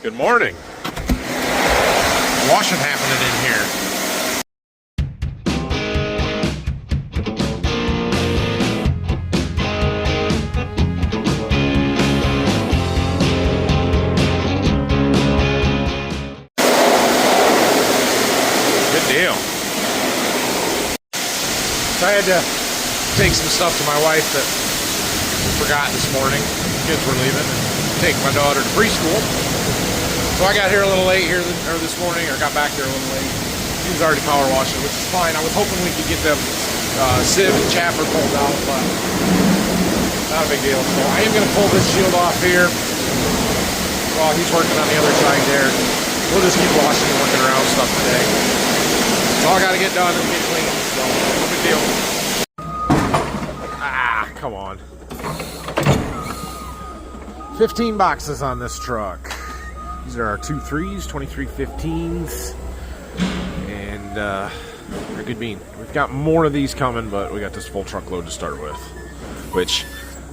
Good morning. Washing happening in here. Good deal. So I had to take some stuff to my wife that I forgot this morning. Kids were leaving, and take my daughter to preschool. So I got here a little late this morning, or got back there a little late. She was already power washing, which is fine. I was hoping we could get them sieve and chaffer pulled out, but not a big deal. So I am going to pull this shield off here while he's working on the other side there. We'll just keep washing and working around stuff today. It's all got to get done and get clean, so no big deal. Ah, come on. 15 boxes on this truck. These are our 2 3s, 23 15s, and they're good bean. We've got more of these coming, but we got this full truckload to start with, which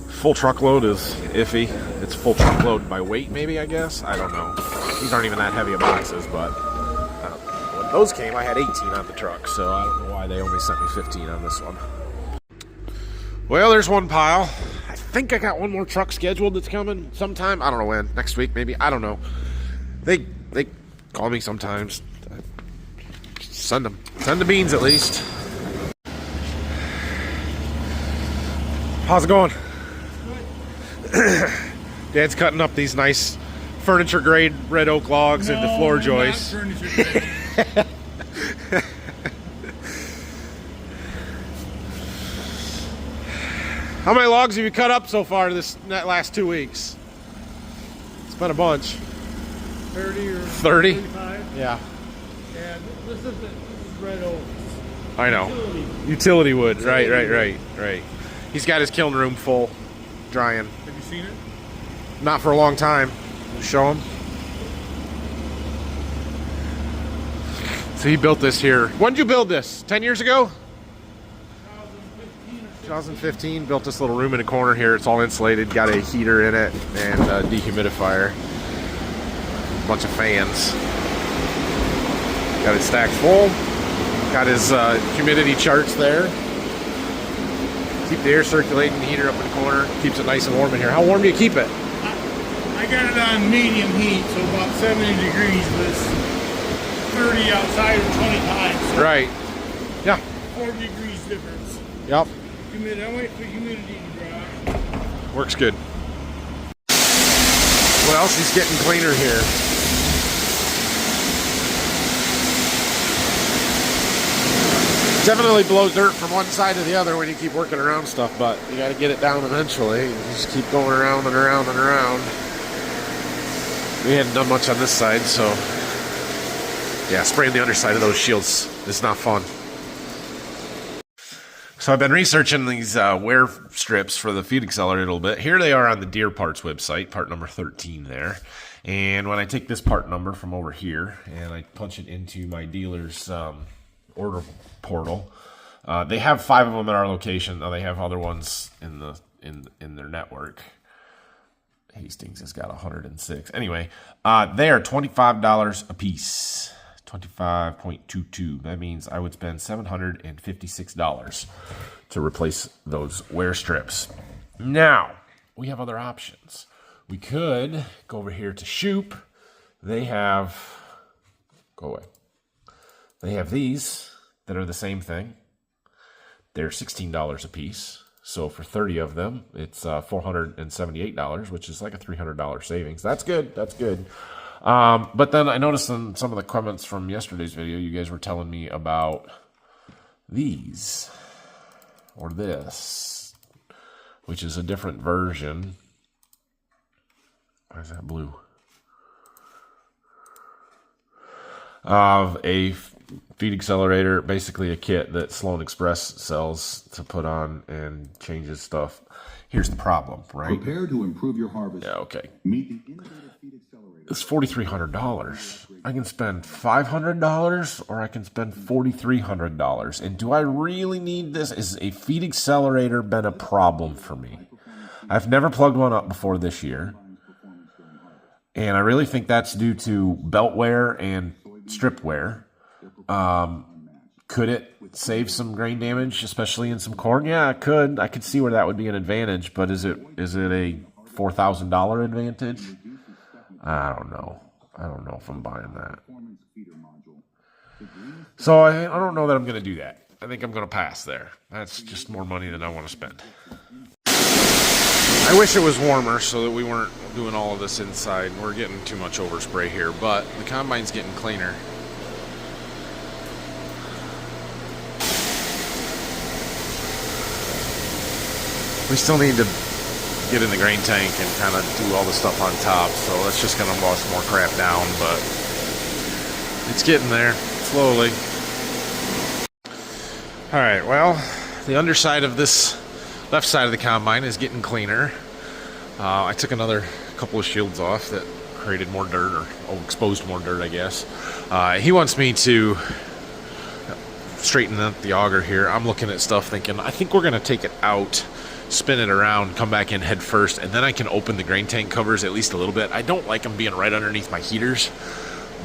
full truckload is iffy. It's full truckload by weight, maybe, I guess. I don't know. These aren't even that heavy of boxes, but when those came, I had 18 on the truck, so I don't know why they only sent me 15 on this one. Well, there's one pile. I think I got one more truck scheduled that's coming sometime. I don't know when. Next week, maybe. I don't know. They call me sometimes. Send them. Send the beans at least. How's it going? Dad's cutting up these nice furniture grade red oak logs into floor joists. How many logs have you cut up so far this last 2 weeks? It's been a bunch. 30 or 30? 35. Yeah. And this is red oak. I know. Utility wood. Right. He's got his kiln room full, drying. Have you seen it? Not for a long time. Show him. So he built this here. When did you build this? 10 years ago? 2015. Built this little room in a corner here. It's all insulated. Got a heater in it and a dehumidifier. Bunch of fans. Got it stacked full. Got his humidity charts there. Keep the air circulating, heater up in the corner. Keeps it nice and warm in here. How warm do you keep it? I got it on medium heat, so about 70 degrees, but it's 30 outside or 25. So Right. Yeah. 4 degrees difference. Yep. I'm waiting for humidity to drop. Works good. What else? He's getting cleaner here. Definitely blows dirt from one side to the other when you keep working around stuff, but you got to get it down eventually. You just keep going around and around and around. We hadn't done much on this side, so yeah, spraying the underside of those shields is not fun. So I've been researching these wear strips for the feed accelerator a little bit. Here they are on the Deere Parts website, part number 13 there. And when I take this part number from over here and I punch it into my dealer's order portal, they have 5 of them at our location. Now they have other ones in their network. Hastings has got 106. Anyway, they are $25 a piece. 25.22. That means I would spend $756 to replace those wear strips. Now, we have other options. We could go over here to Shoop. They have, go away. They have these that are the same thing. They're $16 a piece. So for 30 of them, it's $478, which is like a $300 savings. That's good. That's good. But then I noticed in some of the comments from yesterday's video, you guys were telling me about these or this, which is a different version. Why is that blue? Of a feed accelerator, basically a kit that Sloan Express sells to put on and changes stuff. Here's the problem, right? Prepare to improve your harvest. Yeah, okay. Meet the innovative feed accelerator. It's $4,300. I can spend $500 or I can spend $4,300. And do I really need this? Is a feed accelerator been a problem for me? I've never plugged one up before this year. And I really think that's due to belt wear and strip wear. Could it save some grain damage, especially in some corn? Yeah, it could. I could see where that would be an advantage, but is it a $4,000 advantage? I don't know. I don't know if I'm buying that. So I don't know that I'm going to do that. I think I'm going to pass there. That's just more money than I want to spend. I wish it was warmer so that we weren't doing all of this inside. We're getting too much overspray here, but the combine's getting cleaner. We still need to get in the grain tank and kind of do all the stuff on top, so that's just going to wash more crap down, but it's getting there, slowly. Alright, well, the underside of this left side of the combine is getting cleaner. I took another couple of shields off that created more dirt, or exposed more dirt, I guess. He wants me to straighten up the auger here. I'm looking at stuff thinking, I think we're going to take it out, spin it around, come back in head first, and then I can open the grain tank covers at least a little bit. I don't like them being right underneath my heaters,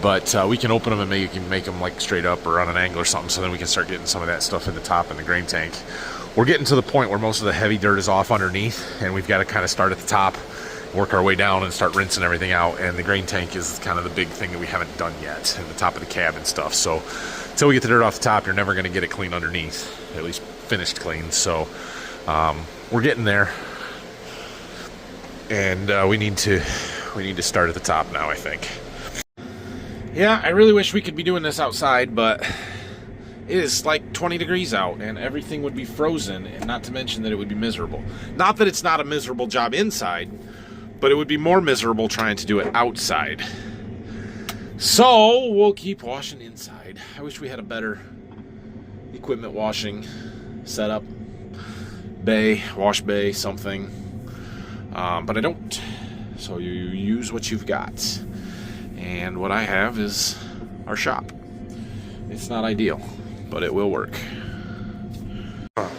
but we can open them and maybe make them like straight up or on an angle or something, so then we can start getting some of that stuff in the top in the grain tank. We're getting to the point where most of the heavy dirt is off underneath, and we've got to kind of start at the top, work our way down, and start rinsing everything out. And the grain tank is kind of the big thing that we haven't done yet, in the top of the cab and stuff. So until we get the dirt off the top, you're never going to get it clean underneath, at least finished clean. So we're getting there, and we need to start at the top now, I think. Yeah, I really wish we could be doing this outside, but it is like 20 degrees out, and everything would be frozen, and not to mention that it would be miserable. Not that it's not a miserable job inside, but it would be more miserable trying to do it outside. So we'll keep washing inside. I wish we had a better equipment washing setup, wash bay, something. But I don't. So you use what you've got. And what I have is our shop. It's not ideal, but it will work. Well,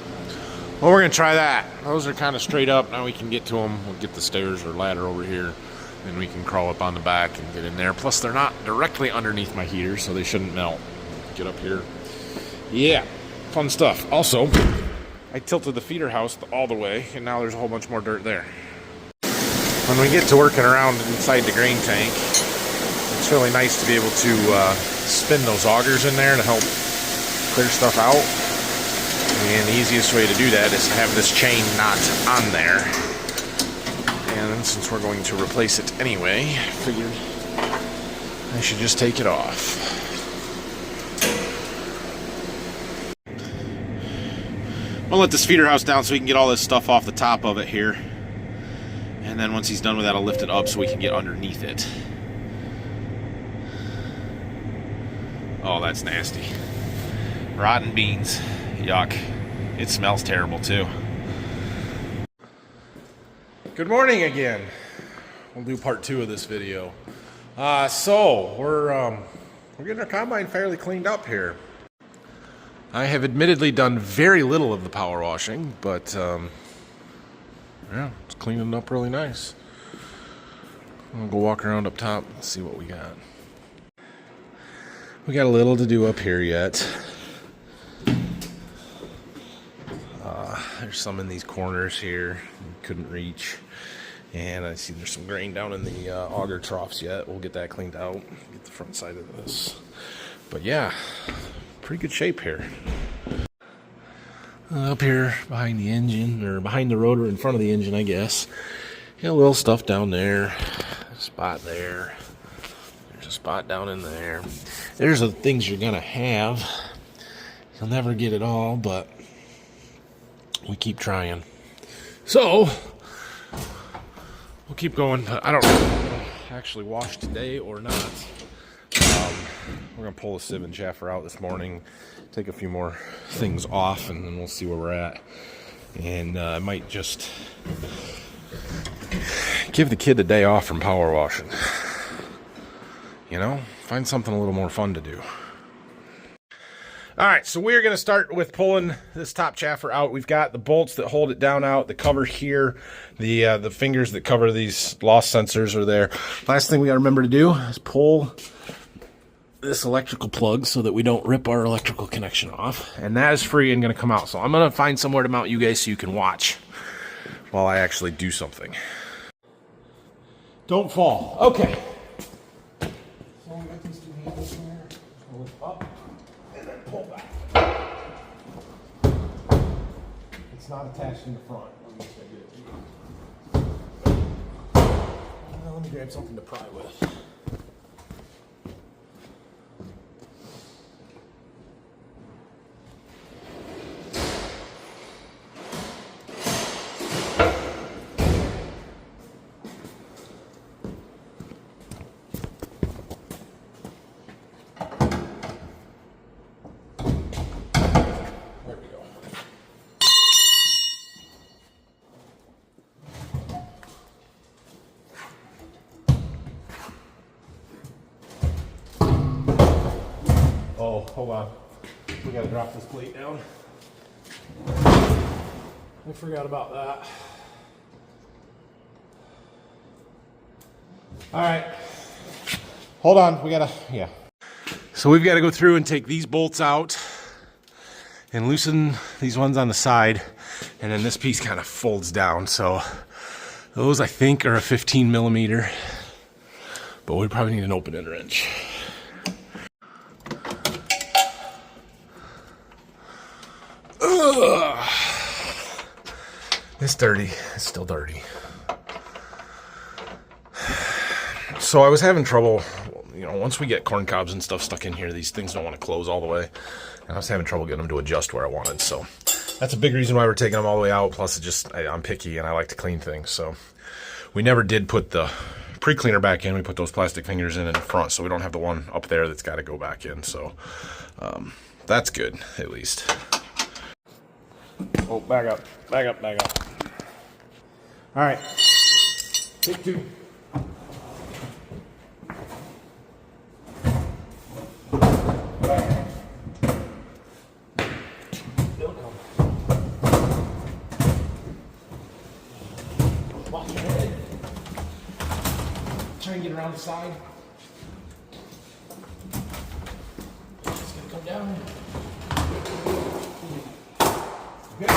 we're going to try that. Those are kind of straight up. Now we can get to them. We'll get the stairs or ladder over here, and we can crawl up on the back and get in there. Plus, they're not directly underneath my heater, so they shouldn't melt. Get up here. Yeah, fun stuff. Also, I tilted the feeder house all the way, and now there's a whole bunch more dirt there. When we get to working around inside the grain tank, it's really nice to be able to spin those augers in there to help clear stuff out. And the easiest way to do that is to have this chain not on there. And since we're going to replace it anyway, I figured I should just take it off. I'll let this feeder house down so we can get all this stuff off the top of it here. And then once he's done with that, I'll lift it up so we can get underneath it. Oh, that's nasty. Rotten beans. Yuck. It smells terrible too. Good morning again. We'll do part 2 of this video. So we're getting our combine fairly cleaned up here. I have admittedly done very little of the power washing, but yeah, it's cleaning up really nice. I'll go walk around up top and see what we got. We got a little to do up here yet. There's some in these corners here couldn't reach, and I see there's some grain down in the auger troughs yet. We'll get that cleaned out, get the front side of this. But yeah, pretty good shape here. Up here behind the engine, or behind the rotor in front of the engine, I guess. Got a little stuff down there, a spot there. There's a spot down in there. There's the things you're gonna have. You'll never get it all, but we keep trying. So we'll keep going. But I don't know if I'm gonna actually wash today or not. We're gonna pull the sieve and chaffer out this morning, take a few more things off, and then we'll see where we're at. And I might just give the kid a day off from power washing. You know, find something a little more fun to do. All right, so we're going to start with pulling this top chaffer out. We've got the bolts that hold it down out, the cover here, the fingers that cover these loss sensors are there. Last thing we got to remember to do is pull this electrical plug so that we don't rip our electrical connection off. And that is free and going to come out. So I'm going to find somewhere to mount you guys so you can watch while I actually do something. Don't fall. Okay. So we got these two handles here. We'll lift up and then pull back. It's not attached in the front. Let me grab something to pry with. Oh, hold on. We gotta drop this plate down. I forgot about that. All right. Hold on. We gotta, yeah. So we've got to go through and take these bolts out and loosen these ones on the side. And then this piece kind of folds down. So those I think are a 15 millimeter, but we probably need an open end wrench. Ugh. It's dirty. It's still dirty. So I was having trouble, once we get corn cobs and stuff stuck in here, these things don't want to close all the way. And I was having trouble getting them to adjust where I wanted. So that's a big reason why we're taking them all the way out. Plus, I'm picky and I like to clean things. So we never did put the pre-cleaner back in. We put those plastic fingers in the front, so we don't have the one up there that's got to go back in. So that's good, at least. Oh, back up, back up, back up. All right, take two. They'll come. Watch your head. Try and get around the side. It's gonna come down. Good.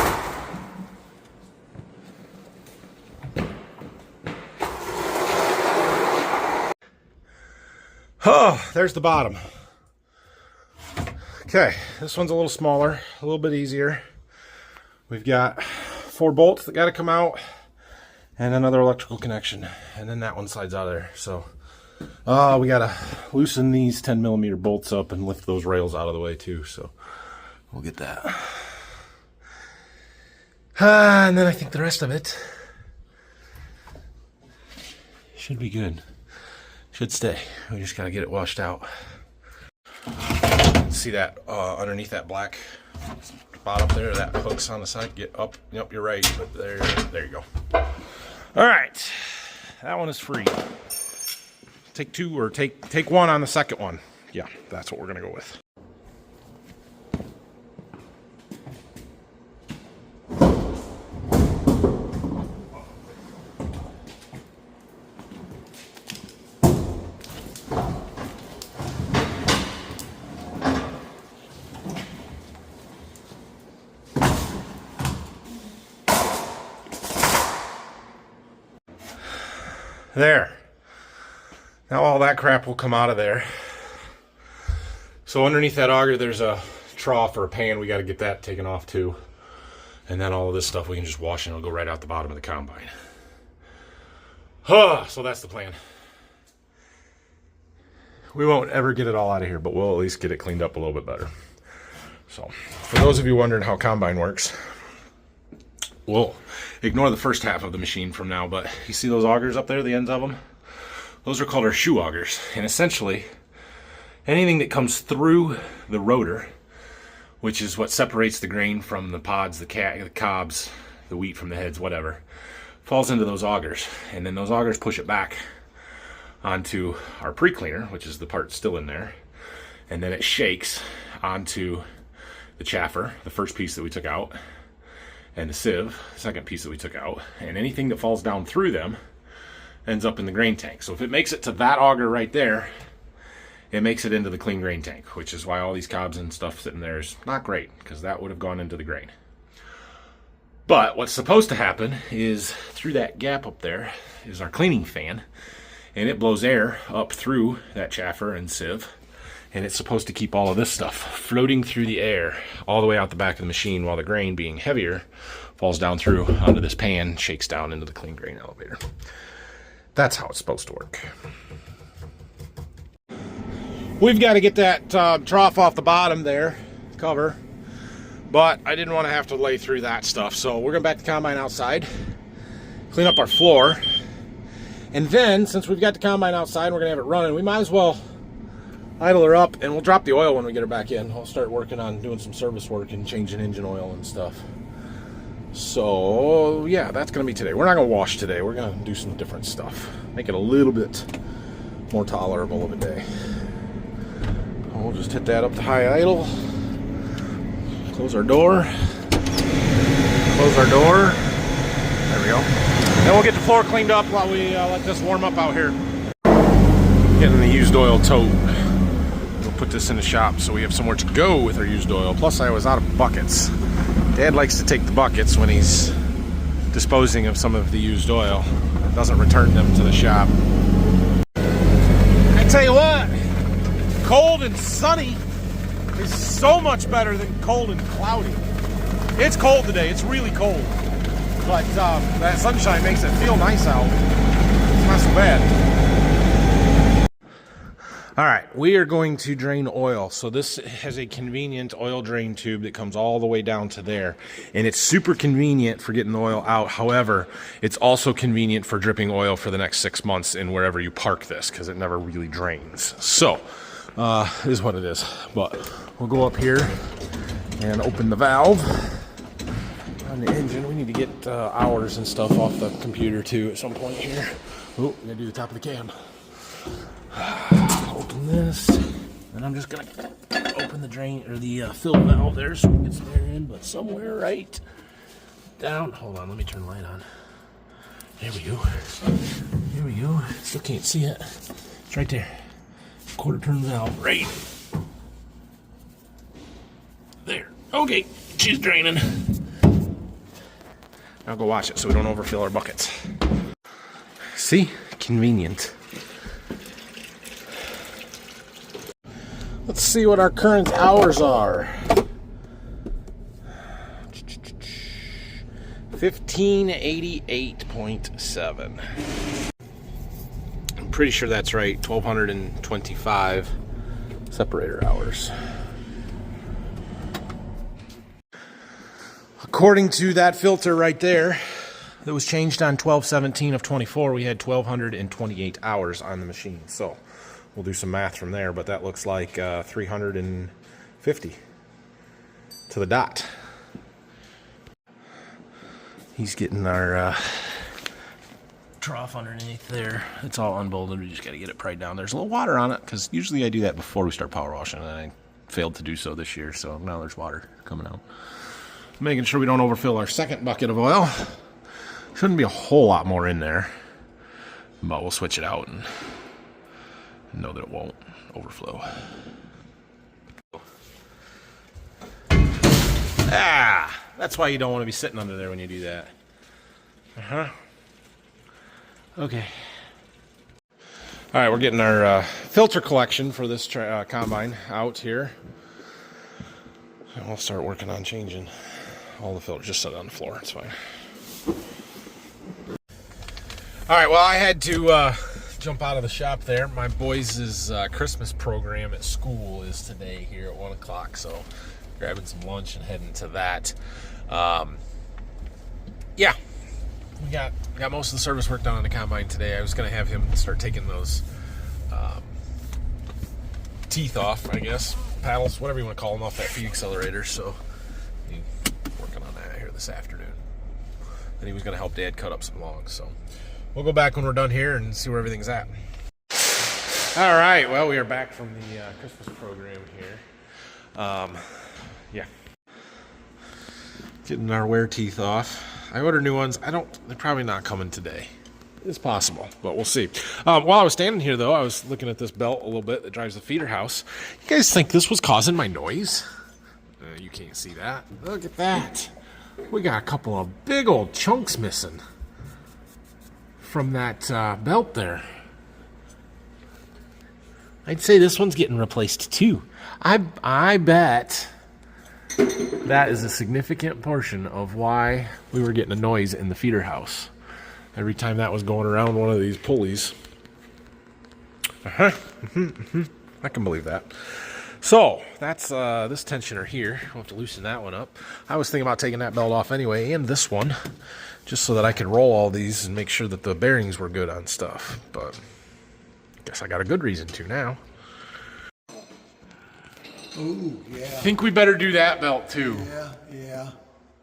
Oh, there's the bottom. Okay, this one's a little smaller, a little bit easier. We've got 4 bolts that got to come out and another electrical connection, and then that one slides out of there. So we got to loosen these 10 millimeter bolts up and lift those rails out of the way too. So we'll get that. And then I think the rest of it should be good. Should stay. We just gotta get it washed out. See that underneath that black spot up there? That hook's on the side. Get up. Yep, you're right. But there you go. All right, that one is free. Take 2 or take 1 on the second one. Yeah, that's what we're gonna go with. There. Now all that crap will come out of there. So underneath that auger, there's a trough or a pan. We got to get that taken off too. And then all of this stuff we can just wash and it'll go right out the bottom of the combine. So that's the plan. We won't ever get it all out of here, but we'll at least get it cleaned up a little bit better. So for those of you wondering how combine works, we'll ignore the first half of the machine from now, but you see those augers up there, the ends of them? Those are called our shoe augers. And essentially, anything that comes through the rotor, which is what separates the grain from the pods, the cobs, the wheat from the heads, whatever, falls into those augers. And then those augers push it back onto our pre-cleaner, which is the part still in there. And then it shakes onto the chaffer, the first piece that we took out, and the sieve, second piece that we took out, and anything that falls down through them ends up in the grain tank. So if it makes it to that auger right there, it makes it into the clean grain tank, which is why all these cobs and stuff sitting there is not great, because that would have gone into the grain. But what's supposed to happen is through that gap up there is our cleaning fan, and it blows air up through that chaffer and sieve, and it's supposed to keep all of this stuff floating through the air all the way out the back of the machine, while the grain, being heavier, falls down through onto this pan, shakes down into the clean grain elevator. That's how it's supposed to work. We've got to get that trough off the bottom there, cover, but I didn't want to have to lay through that stuff, so we're going back to the combine outside, clean up our floor, and then, since we've got the combine outside, we're going to have it running, we might as well idle her up, and we'll drop the oil when we get her back in. I'll start working on doing some service work and changing engine oil and stuff. So, yeah, that's going to be today. We're not going to wash today. We're going to do some different stuff. Make it a little bit more tolerable of a day. We'll just hit that up to high idle. Close our door. Close our door. There we go. Then we'll get the floor cleaned up while we let this warm up out here. Getting the used oil tote. We'll put this in the shop so we have somewhere to go with our used oil. Plus, I was out of buckets. Dad likes to take the buckets when he's disposing of some of the used oil. Doesn't return them to the shop. I tell you what, cold and sunny is so much better than cold and cloudy. It's cold today, it's really cold. But that sunshine makes it feel nice out. It's not so bad. All right, we are going to drain oil. So this has a convenient oil drain tube that comes all the way down to there. And it's super convenient for getting the oil out. However, it's also convenient for dripping oil for the next 6 months in wherever you park this, because it never really drains. So, is what it is. But we'll go up here and open the valve on the engine. We need to get hours and stuff off the computer too at some point here. Oh, we gotta do the top of the cam. Open this, and I'm just gonna open the drain or the fill valve there so we can get some air in, but somewhere right down. Hold on, let me turn the light on. There we go. There we go. Still can't see it. It's right there. Quarter turn valve, right there. Okay, she's draining. Now go watch it so we don't overfill our buckets. See? Convenient. Let's see what our current hours are. 1588.7. I'm pretty sure that's right. 1225 separator hours. According to that filter right there, that was changed on 12/17 of 24, we had 1228 hours on the machine. So we'll do some math from there, but that looks like 350 to the dot. He's getting our trough underneath there. It's all unbolted. We just got to get it pried down. There's a little water on it, because usually I do that before we start power washing, and I failed to do so this year, so now there's water coming out. Making sure we don't overfill our second bucket of oil. Shouldn't be a whole lot more in there, but we'll switch it out and know that it won't overflow. Ah, that's why you don't want to be sitting under there when you do that. Okay. All right, we're getting our filter collection for this combine out here. And we'll start working on changing all the filters. Just set it on the floor, it's fine. All right, well, I had to jump out of the shop there. My boys' Christmas program at school is today here at 1 o'clock, so grabbing some lunch and heading to that. Yeah, we got most of the service work done on the combine today. I was going to have him start taking those teeth off, I guess, paddles, whatever you want to call them, off that feed accelerator, so he's working on that here this afternoon. Then he was going to help Dad cut up some logs, so we'll go back when we're done here and see where everything's at. All right, well, we are back from the Christmas program here. Yeah, Getting our wear teeth off. I ordered new ones. They're probably not coming today. It's possible, but we'll see. While I was standing here, though, I was looking at this belt a little bit that drives the feeder house. You guys think this was causing my noise? You can't see that. Look at that. We got a couple of big old chunks missing from that belt there. I'd say this one's getting replaced, too. I bet that is a significant portion of why we were getting a noise in the feeder house. Every time that was going around one of these pulleys. I can believe that. So, that's this tensioner here. We'll have to loosen that one up. I was thinking about taking that belt off anyway, and this one, just so that I could roll all these and make sure that the bearings were good on stuff. But I guess I got a good reason to now. Ooh, yeah. I think we better do that belt too. Yeah.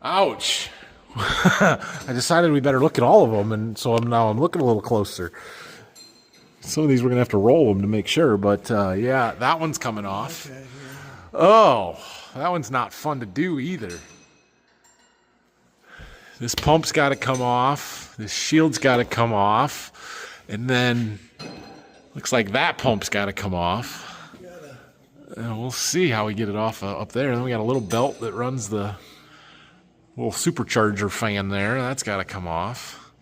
Ouch. I decided we better look at all of them, and so I'm looking a little closer. Some of these we're going to have to roll them to make sure, but yeah, that one's coming off. Okay, oh, that one's not fun to do either. This pump's got to come off. This shield's got to come off. And then looks like that pump's got to come off. And we'll see how we get it off up there. And then we got a little belt that runs the little supercharger fan there. That's got to come off.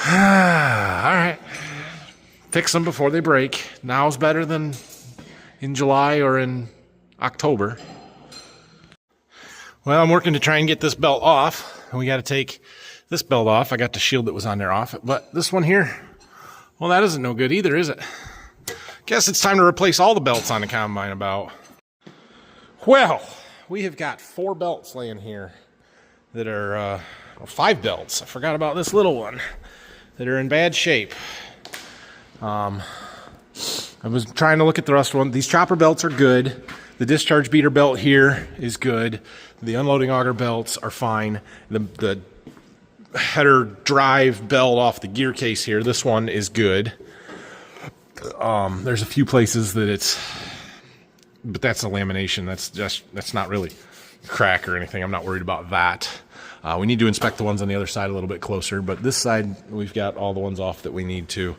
All right. Fix them before they break. Now's better than in July or in October. Well, I'm working to try and get this belt off. And we got to take this belt off. I got the shield that was on there off. But this one here, well, that isn't no good either, is it? Guess it's time to replace all the belts on the combine about. Well, we have got 4 belts laying here that are, 5 belts. I forgot about this little one that are in bad shape. I was trying to look at the rest of them. These chopper belts are good. The discharge beater belt here is good. The unloading auger belts are fine. The header drive belt off the gear case here, this one is good. There's a few places that but that's a lamination. That's not really crack or anything. I'm not worried about that. We need to inspect the ones on the other side a little bit closer, but this side, we've got all the ones off that we need to.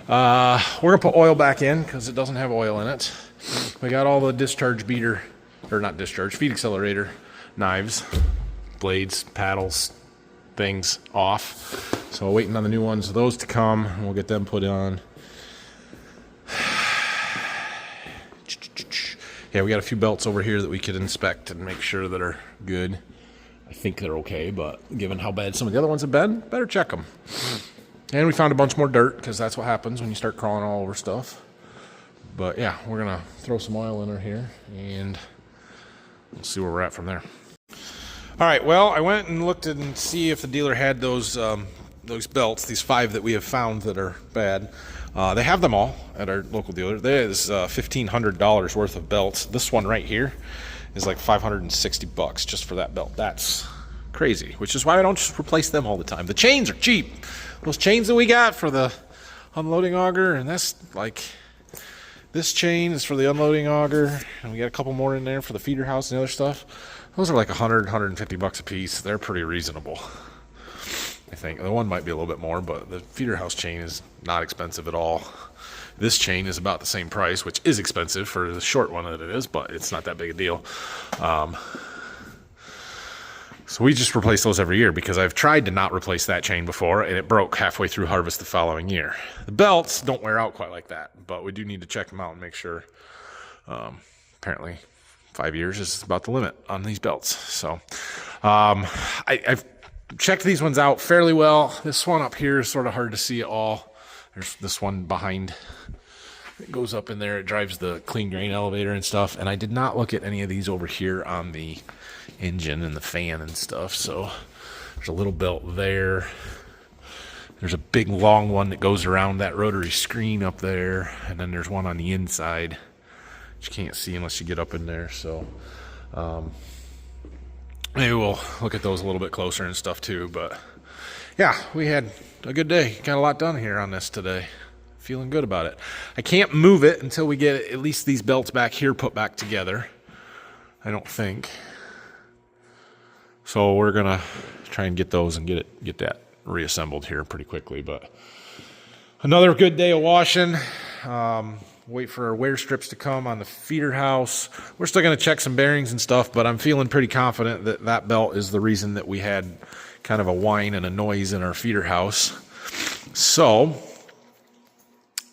We're gonna put oil back in because it doesn't have oil in it. We got all the discharge beater, or not discharge, feed accelerator knives, blades, paddles, things off. So waiting on the new ones, those to come, and we'll get them put on. Yeah, we got a few belts over here that we could inspect and make sure that are good. I think they're okay, but given how bad some of the other ones have been, better check them. And we found a bunch more dirt, because that's what happens when you start crawling all over stuff. But yeah, we're going to throw some oil in her here, and we'll see where we're at from there. All right, well, I went and looked and see if the dealer had those belts, these 5 that we have found that are bad. They have them all at our local dealer. There's $1,500 worth of belts. This one right here is like $560 just for that belt. That's crazy, which is why I don't just replace them all the time. The chains are cheap. Those chains that we got for the unloading auger, and that's like, this chain is for the unloading auger, and we got a couple more in there for the feeder house and the other stuff. Those are like $150 a piece. They're pretty reasonable, I think. The one might be a little bit more, but the feeder house chain is not expensive at all. This chain is about the same price, which is expensive for the short one that it is, but it's not that big a deal. So we just replace those every year because I've tried to not replace that chain before, and it broke halfway through harvest the following year. The belts don't wear out quite like that, but we do need to check them out and make sure. Apparently 5 years is about the limit on these belts. So I've checked these ones out fairly well. This one up here is sort of hard to see at all. There's this one behind. It goes up in there. It drives the clean grain elevator and stuff. And I did not look at any of these over here on the engine and the fan and stuff. So there's a little belt there. There's a big long one that goes around that rotary screen up there. And then there's one on the inside, which you can't see unless you get up in there. So maybe we'll look at those a little bit closer and stuff too. But yeah, we had a good day. Got a lot done here on this today. Feeling good about it. I can't move it until we get at least these belts back here put back together. I don't think. So we're gonna try and get those and get that reassembled here pretty quickly. But another good day of washing. Wait for our wear strips to come on the feeder house. We're still gonna check some bearings and stuff, but I'm feeling pretty confident that that belt is the reason that we had kind of a whine and a noise in our feeder house. So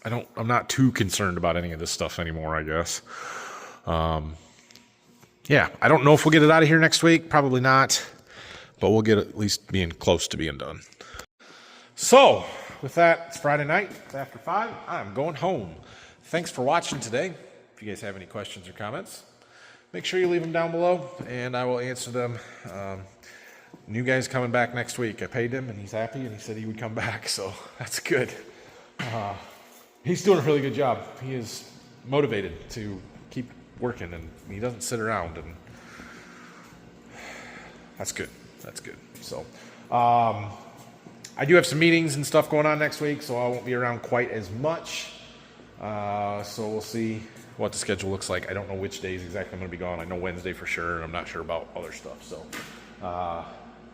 I'm not too concerned about any of this stuff anymore, I guess. Yeah, I don't know if we'll get it out of here next week. Probably not. But we'll get at least being close to being done. So, with that, it's Friday night. It's after 5. I'm going home. Thanks for watching today. If you guys have any questions or comments, make sure you leave them down below, and I will answer them. New guy's coming back next week. I paid him, and he's happy, and he said he would come back, so that's good. He's doing a really good job. He is motivated to keep working, and he doesn't sit around, and that's good. That's good. So I do have some meetings and stuff going on next week, so I won't be around quite as much. So we'll see what the schedule looks like. I don't know which days exactly I'm going to be gone. I know Wednesday for sure, and I'm not sure about other stuff. So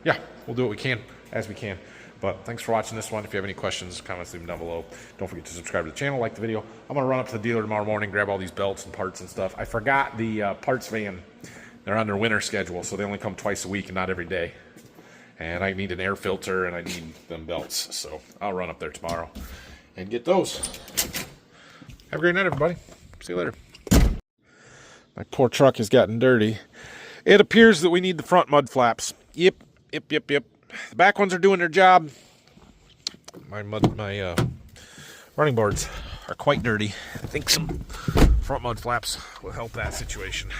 yeah, we'll do what we can as we can. But thanks for watching this one. If you have any questions, comments, leave them down below. Don't forget to subscribe to the channel, like the video. I'm going to run up to the dealer tomorrow morning, grab all these belts and parts and stuff. I forgot the parts van. They're on their winter schedule, so they only come twice a week and not every day. And I need an air filter, and I need them belts. So I'll run up there tomorrow and get those. Have a great night, everybody. See you later. My poor truck has gotten dirty. It appears that we need the front mud flaps. Yep. The back ones are doing their job. My running boards are quite dirty. I think some front mud flaps will help that situation.